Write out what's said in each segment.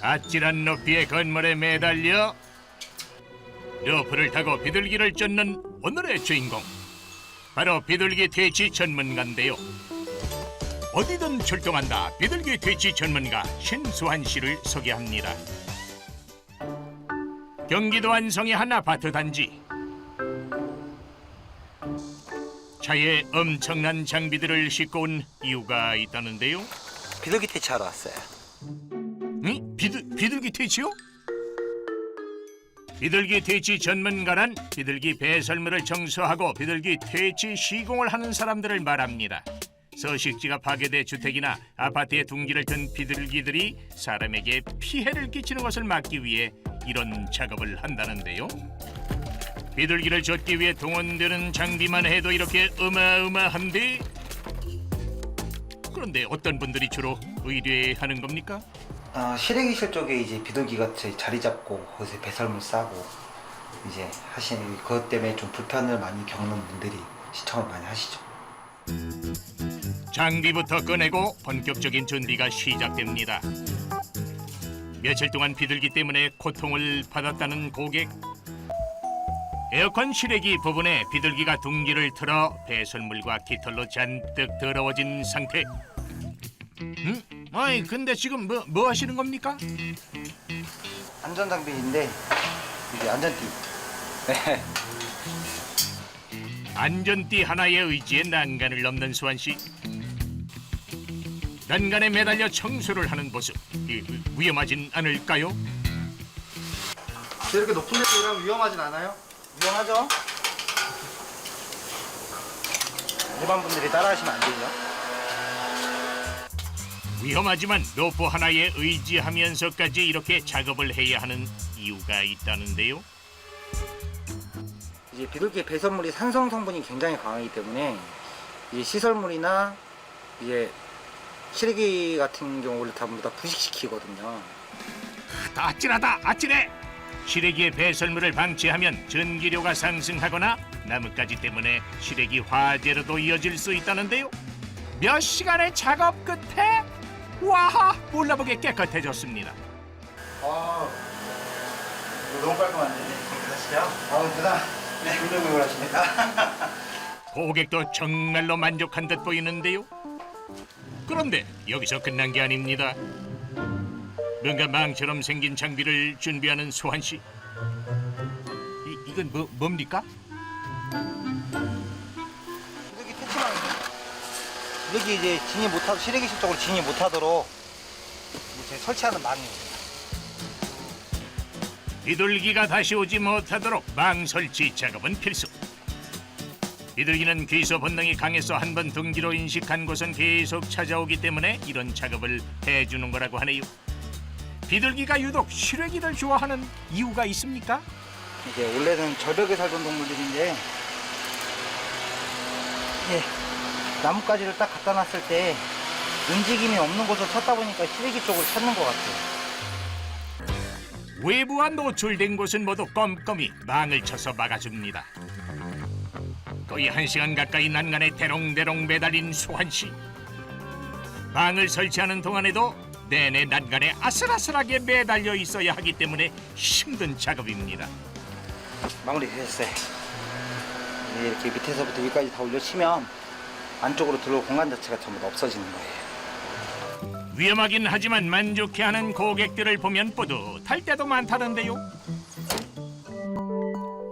아찔한 높이의 건물에 매달려 로프를 타고 비둘기를 쫓는 오늘의 주인공, 바로 비둘기 퇴치 전문가인데요. 어디든 출동한다 비둘기 퇴치 전문가 신수환 씨를 소개합니다. 경기도 안성의 한 아파트 단지. 차에 엄청난 장비들을 싣고 온 이유가 있다는데요. 비둘기 퇴치하러 왔어요. 응? 비둘기 퇴치요? 비둘기 퇴치 전문가란 비둘기 배설물을 청소하고 비둘기 퇴치 시공을 하는 사람들을 말합니다. 서식지가 파괴돼 주택이나 아파트에 둥지를 튼 비둘기들이 사람에게 피해를 끼치는 것을 막기 위해 이런 작업을 한다는데요. 비둘기를 쫓기 위해 동원되는 장비만 해도 이렇게 어마어마한데, 그런데 어떤 분들이 주로 의뢰하는 겁니까? 실외기실 쪽에 이제 비둘기가 자리 잡고 거기서 배설물 싸고 이제 하시는 그것 때문에 좀 불편을 많이 겪는 분들이 시청을 많이 하시죠. 장비부터 꺼내고 본격적인 준비가 시작됩니다. 며칠 동안 비둘기 때문에 고통을 받았다는 고객. 에어컨 실외기 부분에 비둘기가 둥지를 틀어 배설물과 깃털로 잔뜩 더러워진 상태. 아이, 근데 지금 뭐 하시는 겁니까? 안전장비인데 이게 안전띠. 네. 안전띠 하나에 의지해 난간을 넘는 수환 씨. 난간에 매달려 청소를 하는 모습, 위험하진 않을까요? 이렇게 높은 데서 일하면 위험하진 않아요? 위험하죠? 일반 분들이 따라하시면 안 되죠. 위험하지만 로프 하나에 의지하면서까지 이렇게 작업을 해야 하는 이유가 있다는데요. 이제 비둘기의 배설물이 산성 성분이 굉장히 강하기 때문에 이 시설물이나 이제 실외기 같은 경우를 전부 다 부식시키거든요. 아찔하다, 아찔해! 실외기의 배설물을 방치하면 전기료가 상승하거나 나뭇가지 때문에 실외기 화재로도 이어질 수 있다는데요. 몇 시간의 작업 끝에 와하, 몰라보게 깨끗해졌습니다. 이거 너무 깔끔한데? 깨끗하시죠? 대단. 네, 훌륭을 하십니까? 고객도 정말로 만족한 듯 보이는데요. 그런데 여기서 끝난 게 아닙니다. 뭔가 망처럼 생긴 장비를 준비하는 소환 씨. 이건 뭡니까? 비둘기 퇴치망이죠. 비둘기 이제 진입 못하도록, 실외기실 쪽으로 진입 못하도록 이제 설치하는 망입니다. 비둘기가 다시 오지 못하도록 망 설치 작업은 필수. 비둘기는 귀소 본능이 강해서 한번 둥지로 인식한 곳은 계속 찾아오기 때문에 이런 작업을 해주는 거라고 하네요. 비둘기가 유독 실외기를 좋아하는 이유가 있습니까? 이제 원래는 절벽에 살던 동물들인데 나뭇가지를 딱 갖다 놨을 때 움직임이 없는 곳을 찾다 보니까 실외기 쪽을 찾는 것 같아요. 외부와 노출된 곳은 모두 꼼꼼히 망을 쳐서 막아줍니다. 거의 1시간 가까이 난간에 대롱대롱 매달린 소환 씨. 망을 설치하는 동안에도 내내 난간에 아슬아슬하게 매달려 있어야 하기 때문에 힘든 작업입니다. 마무리 되셨어요. 이렇게 밑에서부터 위까지 다 올려치면 안쪽으로 들어올 공간 자체가 전부 다 없어지는 거예요. 위험하긴 하지만 만족해하는 고객들을 보면 뿌듯할 때도 많다는데요.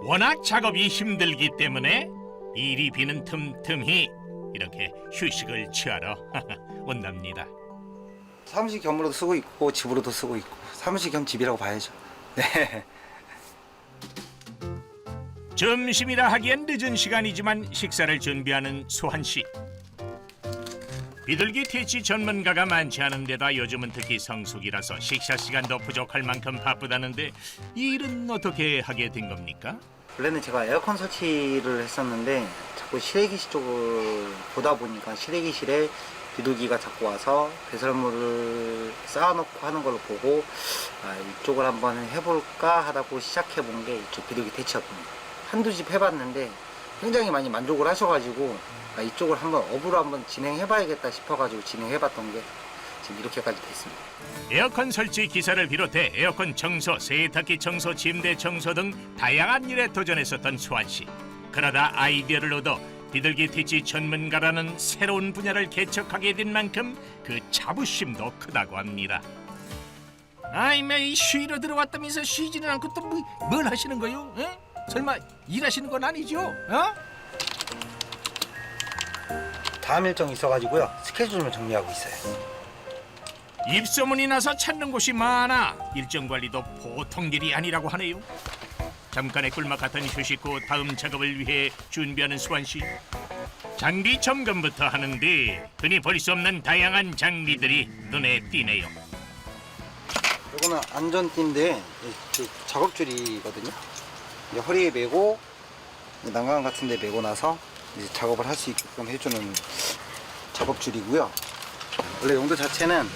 워낙 작업이 힘들기 때문에 일이 비는 틈틈이 이렇게 휴식을 취하러 온답니다. 사무실 겸으로도 쓰고 있고 집으로도 쓰고 있고 사무실 겸 집이라고 봐야죠. 네. 점심이라 하기엔 늦은 시간이지만 식사를 준비하는 소한 씨. 비둘기 퇴치 전문가가 많지 않은 데다 요즘은 특히 성수기라서 식사 시간도 부족할 만큼 바쁘다는데 이 일은 어떻게 하게 된 겁니까? 원래는 제가 에어컨 설치를 했었는데 자꾸 실외기실 쪽을 보다 보니까 실외기실에 비둘기가 자꾸 와서 배설물을 쌓아놓고 하는 걸 보고 이쪽을 한번 해볼까 하다고 시작해본 게 이쪽 비둘기 퇴치였습니다. 한두 집 해봤는데 굉장히 많이 만족을 하셔가지고 이쪽을 한번 업으로 한번 진행해봐야겠다 싶어가지고 진행해봤던 게 지금 이렇게까지 됐습니다. 에어컨 설치 기사를 비롯해 에어컨 청소, 세탁기 청소, 침대 청소 등 다양한 일에 도전했었던 수환 씨. 그러다 아이디어를 얻어 비둘기 퇴치 전문가라는 새로운 분야를 개척하게 된 만큼 그 자부심도 크다고 합니다. 아이, 이 쉬러 들어왔다면서 쉬지는 않고 또 뭘 하시는 거요? 에? 설마 일하시는 건 아니죠? 어? 다음 일정이 있어가지고요. 스케줄 좀 정리하고 있어요. 입소문이 나서 찾는 곳이 많아 일정 관리도 보통 일이 아니라고 하네요. 잠깐의 꿀맛 같은 휴식 후 다음 작업을 위해 준비하는 수환 씨. 장비 점검부터 하는데 흔히 볼 수 없는 다양한 장비들이 눈에 띄네요. 이거는 안전띠인데 작업줄이거든요. 이제 허리에 메고 난간 같은 데 메고 나서 이제 작업을 할 수 있게끔 해주는 작업줄이고요. 원래 용도 자체는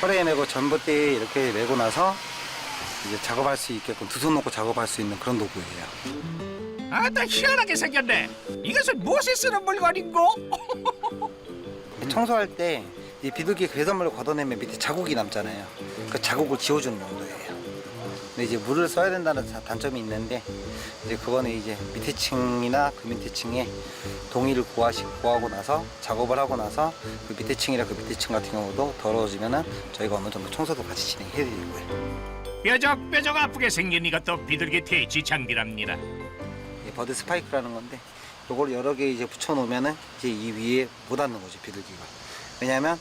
허리에 메고 전봇대에 이렇게 메고 나서 이제 작업할 수 있게끔 두 손 놓고 작업할 수 있는 그런 도구예요. 아따, 희한하게 생겼네. 이것은 무엇에 쓰는 물건인고? 청소할 때 이 비둘기 배설물을 걷어내면 밑에 자국이 남잖아요. 그 자국을 지워주는 용도예요. 근데 이제 물을 써야 된다는 단점이 있는데 이제 그거는 이제 밑에 층이나 그 밑에 층에 동의를 구하고 나서 작업을 하고 나서 그 밑에 층이나 그 밑에 층 같은 경우도 더러워지면은 저희가 어느 정도 청소도 같이 진행해 드리고요. 뾰족뾰족 아프게 생긴 이것도 비둘기 퇴치 장비랍니다. 버드 스파이크라는 건데 요걸 여러 개 이제 붙여 놓으면은 이제 이 위에 못 앉는 거죠, 비둘기가. 왜냐면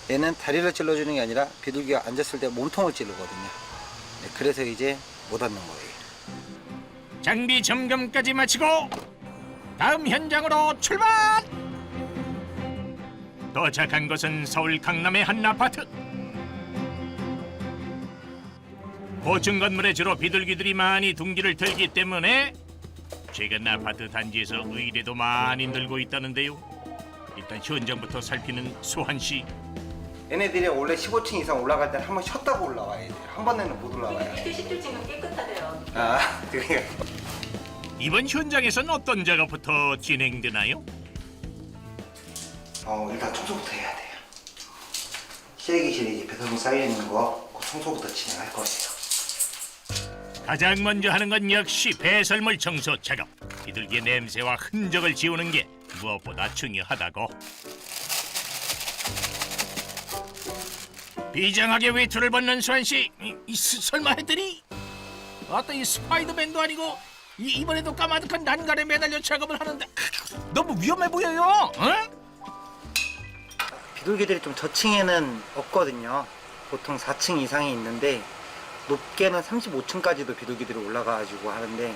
얘는 다리를 찔러주는 게 아니라 비둘기가 앉았을 때 몸통을 찌르거든요. 네, 그래서 이제 못 앉는 거예요. 장비 점검까지 마치고 다음 현장으로 출발! 도착한 곳은 서울 강남의 한 아파트. 고층 건물에 주로 비둘기들이 많이 둥지를 들기 때문에 최근 아파트 단지에서 의뢰도 많이 늘고 있다는데요. 일단 현장부터 살피는 수환 씨. 얘네들이 원래 15층 이상 올라갈 때는 한번 쉬었다고 올라와야 돼요. 한 번에는 못 올라와요. 밑에 17층은 깨끗하대요. 아, 그게 이번 현장에선 어떤 작업부터 진행되나요? 일단 청소부터 해야 돼요. 실외기실에 이제 배설물 쌓여 있는 거 청소부터 진행할 거예요. 가장 먼저 하는 건 역시 배설물 청소 작업. 비둘기의 냄새와 흔적을 지우는 게 무엇보다 중요하다고. 비장하게 외투를 벗는 수환 씨, 설마 했더니 아따, 이 스파이더맨도 아니고 이번에도 까마득한 난간에 매달려 작업을 하는데 너무 위험해 보여요. 어? 비둘기들이 좀 저층에는 없거든요. 보통 4층 이상이 있는데 높게는 35층까지도 비둘기들이 올라가가지고 하는데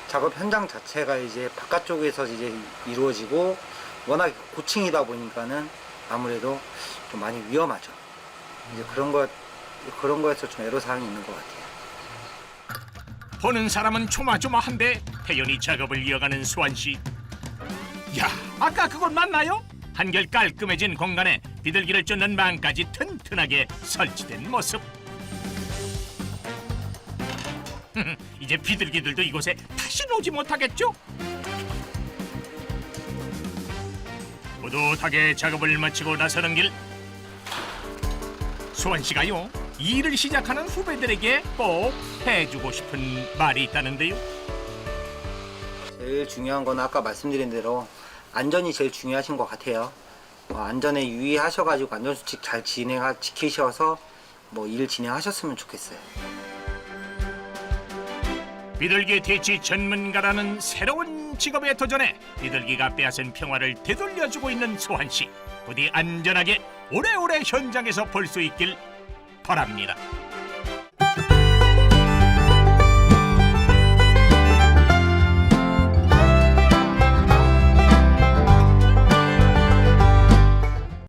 작업 현장 자체가 이제 바깥쪽에서 이제 이루어지고 워낙 고층이다 보니까는 아무래도 좀 많이 위험하죠. 이제 그런 거에서 좀 애로사항이 있는 것 같아요. 보는 사람은 조마조마한데 태연히 작업을 이어가는 수환 씨. 야, 아까 그건 맞나요? 한결 깔끔해진 공간에 비둘기를 쫓는 망까지 튼튼하게 설치된 모습. 이제 비둘기들도 이곳에 다시 오지 못하겠죠? 뿌듯하게 작업을 마치고 나서는 길. 수환 씨가요, 일을 시작하는 후배들에게 꼭 해주고 싶은 말이 있다는데요. 제일 중요한 건 아까 말씀드린 대로 안전이 제일 중요하신 것 같아요. 안전에 유의하셔가지고 안전수칙 잘 지키셔서 일 진행하셨으면 좋겠어요. 비둘기 퇴치 전문가라는 새로운 직업에 도전해 비둘기가 빼앗은 평화를 되돌려주고 있는 수환 씨. 부디 안전하게 오래오래 현장에서 볼 수 있길 바랍니다.